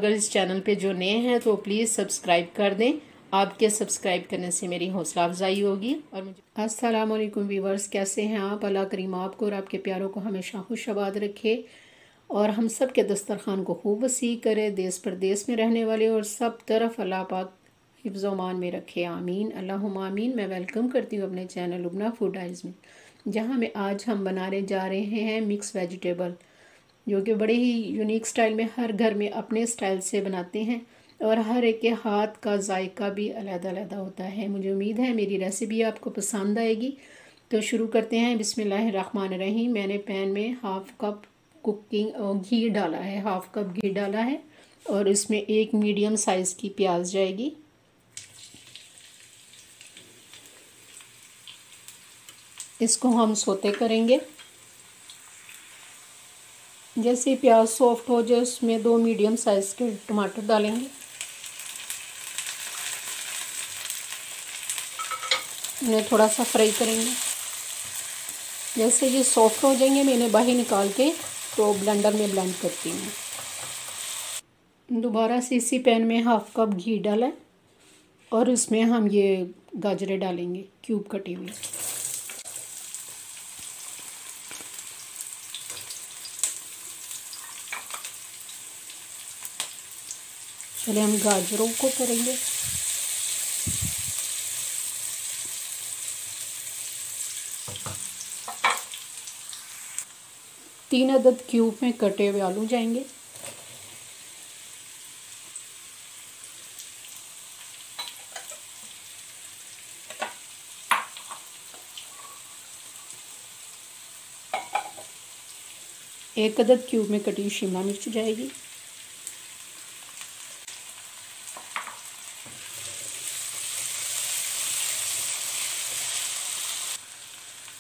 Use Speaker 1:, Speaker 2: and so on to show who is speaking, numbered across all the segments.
Speaker 1: अगर इस चैनल पे जो नए हैं तो प्लीज़ सब्सक्राइब कर दें। आपके सब्सक्राइब करने से मेरी हौसला अफजाई होगी। और मुझे अस्सलाम वालेकुम व्यूवर्स, कैसे हैं आप? अल्लाह करीम आपको और आपके प्यारों को हमेशा खुशआबाद रखे और हम सब के दस्तरखान को खूब वसी करे। देश परदेश में रहने वाले और सब तरफ अल्लाह पाक हिफ्ज़ मान में रखे, आमीन अल्लाहुम्मा आमीन। मैं वेलकम करती हूँ अपने चैनल लुबना फूड आइज़ में, जहाँ में आज हम बनाने जा रहे हैं मिक्स वेजिटेबल, जो कि बड़े ही यूनिक स्टाइल में हर घर में अपने स्टाइल से बनाते हैं और हर एक के हाथ का जायका भी अलग-अलग होता है। मुझे उम्मीद है मेरी रेसिपी आपको पसंद आएगी। तो शुरू करते हैं। बिस्मिल्लाहिर्रहमानिर्रहीम। मैंने पैन में हाफ़ कप घी डाला है, हाफ़ कप घी डाला है और इसमें एक मीडियम साइज़ की प्याज जाएगी। इसको हम सोते करेंगे। जैसे प्याज सॉफ्ट हो जाए उसमें 2 मीडियम साइज़ के टमाटर डालेंगे। इन्हें थोड़ा सा फ्राई करेंगे। जैसे ये सॉफ्ट हो जाएंगे मैं इन्हें बाहर निकाल के तो ब्लेंडर में ब्लेंड करती हूँ। दोबारा से इसी पैन में हाफ़ कप घी डाला है और इसमें हम ये गाजरें डालेंगे क्यूब कटी हुई। चलिए हम गाजरों को करेंगे। तीन अदद क्यूब में कटे हुए आलू जाएंगे। एक अदद क्यूब में कटी हुई शिमला मिर्च जाएगी।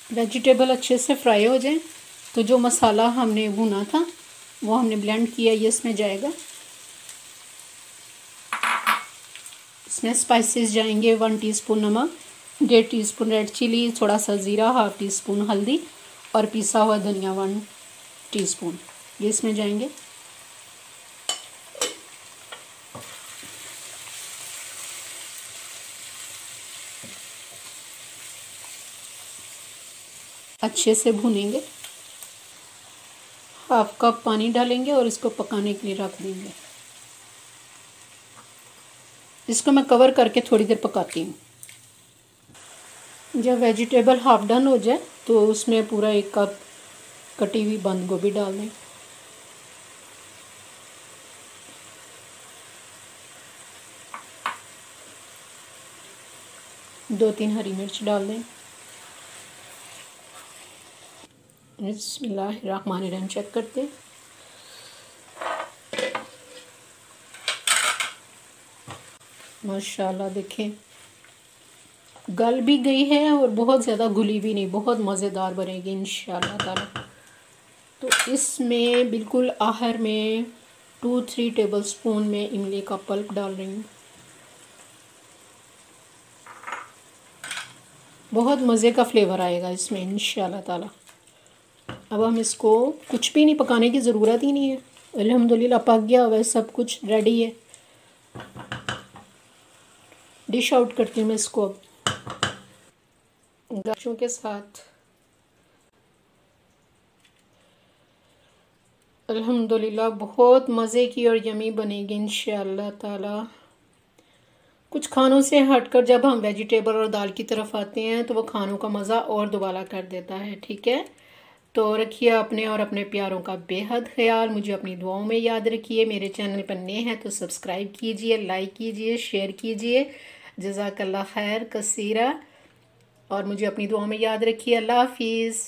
Speaker 1: वेजिटेबल अच्छे से फ्राई हो जाए तो जो मसाला हमने भुना था वो हमने ब्लेंड किया ये इसमें जाएगा। इसमें स्पाइसेस जाएंगे 1 टीस्पून नमक, 1.5 टीस्पून रेड चिली, थोड़ा सा ज़ीरा, हाफ़ टी स्पून हल्दी और पिसा हुआ धनिया 1 टीस्पून, ये इसमें जाएंगे। अच्छे से भूनेंगे। हाफ़ कप पानी डालेंगे और इसको पकाने के लिए रख देंगे। इसको मैं कवर करके थोड़ी देर पकाती हूँ। जब वेजिटेबल हाफ डन हो जाए तो उसमें पूरा 1 कप कटी हुई बंद गोभी डाल दें। दो 3 हरी मिर्च डाल दें। बिस्मिल्लाहिर्रहमानिर्रहीम चेक करते हैं। माशाल्लाह देखें गल भी गई है और बहुत ज़्यादा घुली भी नहीं, बहुत मज़ेदार बनेगी इंशाल्लाह ताला। तो इसमें बिल्कुल आखिर में 2-3 टेबलस्पून में इमली का पल्प डाल रही हूँ। बहुत मज़े का फ्लेवर आएगा इसमें इंशाल्लाह ताला। अब हम इसको कुछ भी नहीं पकाने की ज़रूरत ही नहीं है, अल्हम्दुलिल्लाह पक गया हुआ है, सब कुछ रेडी है। डिश आउट करती हूँ मैं इसको अब गाजरों के साथ। अल्हम्दुलिल्लाह बहुत मज़े की और यमी बनेगी इंशाअल्लाह ताला। कुछ खानों से हटकर जब हम वेजिटेबल और दाल की तरफ आते हैं तो वो खानों का मज़ा और दोबारा कर देता है। ठीक है, तो रखिए अपने और अपने प्यारों का बेहद ख्याल। मुझे अपनी दुआओं में याद रखिए। मेरे चैनल पर नए हैं तो सब्सक्राइब कीजिए, लाइक कीजिए, शेयर कीजिए। जज़ाकल्लाह खैर कसीरा। और मुझे अपनी दुआओं में याद रखिए। अल्लाह हाफिज़।